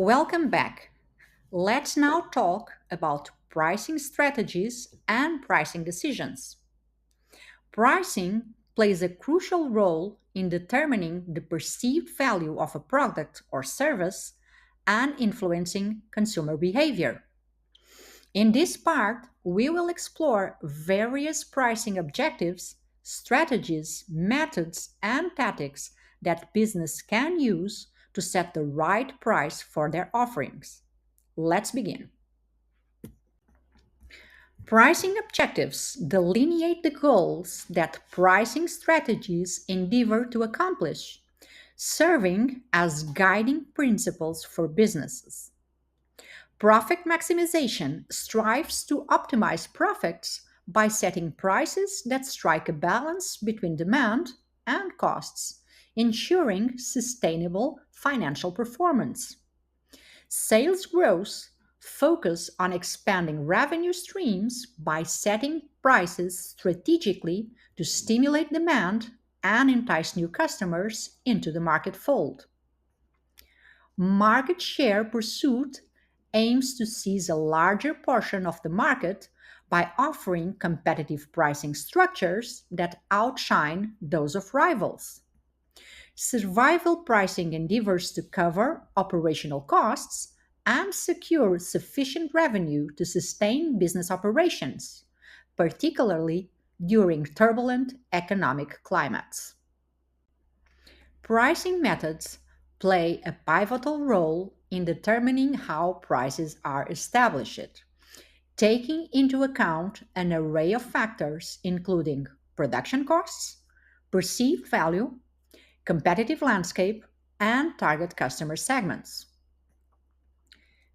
Welcome back. Let's now talk about pricing strategies and pricing decisions. Pricing plays a crucial role in determining the perceived value of a product or service and influencing consumer behavior. In this part, we will explore various pricing objectives, strategies, methods, and tactics that business can use to set the right price for their offerings. Let's begin. Pricing objectives delineate the goals that pricing strategies endeavor to accomplish, serving as guiding principles for businesses. Profit maximization strives to optimize profits by setting prices that strike a balance between demand and costs, ensuring sustainable financial performance. Sales growth focus on expanding revenue streams by setting prices strategically to stimulate demand and entice new customers into the market fold. Market share pursuit aims to seize a larger portion of the market by offering competitive pricing structures that outshine those of rivals. Survival pricing endeavors to cover operational costs and secure sufficient revenue to sustain business operations, particularly during turbulent economic climates. Pricing methods play a pivotal role in determining how prices are established, taking into account an array of factors including production costs, perceived value, competitive landscape, and target customer segments.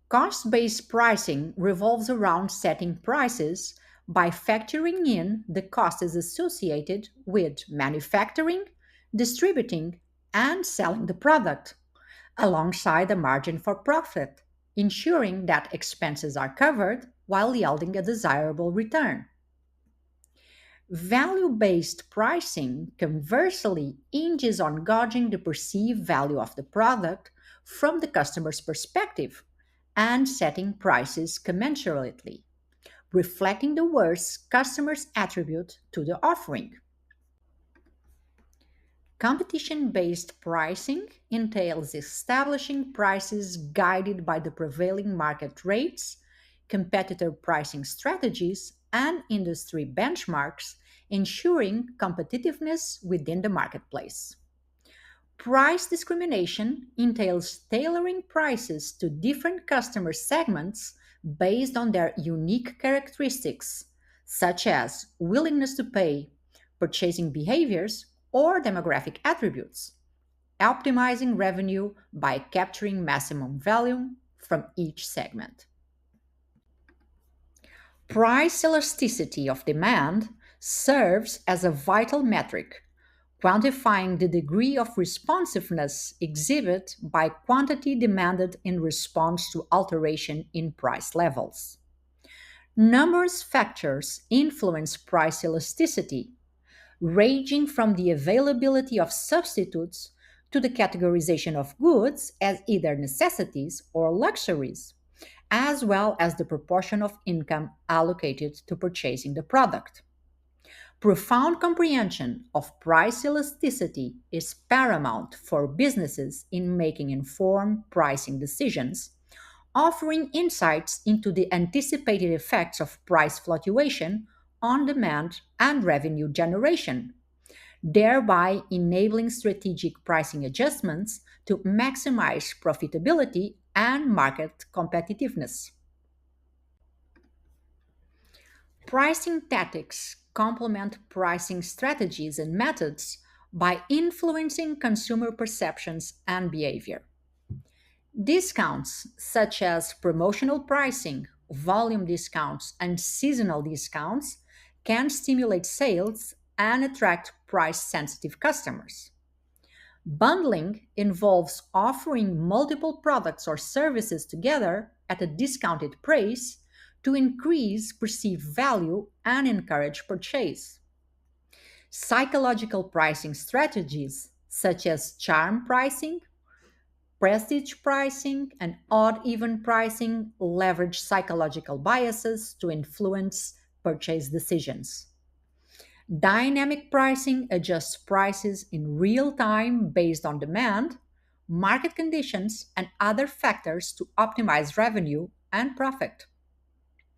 Cost based pricing revolves around setting prices by factoring in the costs associated with manufacturing, distributing, and selling the product, alongside a margin for profit, ensuring that expenses are covered while yielding a desirable return. Value based pricing conversely hinges on gauging the perceived value of the product from the customer's perspective and setting prices commensurately, reflecting the worth customers attribute to the offering. Competition based pricing entails establishing prices guided by the prevailing market rates, competitor pricing strategies, and industry benchmarks, ensuring competitiveness within the marketplace. Price discrimination entails tailoring prices to different customer segments based on their unique characteristics, such as willingness to pay, purchasing behaviors, or demographic attributes, optimizing revenue by capturing maximum value from each segment. Price elasticity of demand serves as a vital metric, quantifying the degree of responsiveness exhibited by quantity demanded in response to alteration in price levels. Numerous factors influence price elasticity, ranging from the availability of substitutes to the categorization of goods as either necessities or luxuries, as well as the proportion of income allocated to purchasing the product. Profound comprehension of price elasticity is paramount for businesses in making informed pricing decisions, offering insights into the anticipated effects of price fluctuation on demand and revenue generation, thereby enabling strategic pricing adjustments to maximize profitability and market competitiveness. Pricing tactics complement pricing strategies and methods by influencing consumer perceptions and behavior. Discounts such as promotional pricing, volume discounts, and seasonal discounts can stimulate sales and attract price sensitive customers. Bundling involves offering multiple products or services together at a discounted price to increase perceived value and encourage purchase. Psychological pricing strategies, such as charm pricing, Prestige pricing and odd even pricing leverage psychological biases to influence purchase decisions. Dynamic pricing adjusts prices in real time based on demand, market conditions, and other factors to optimize revenue and profit.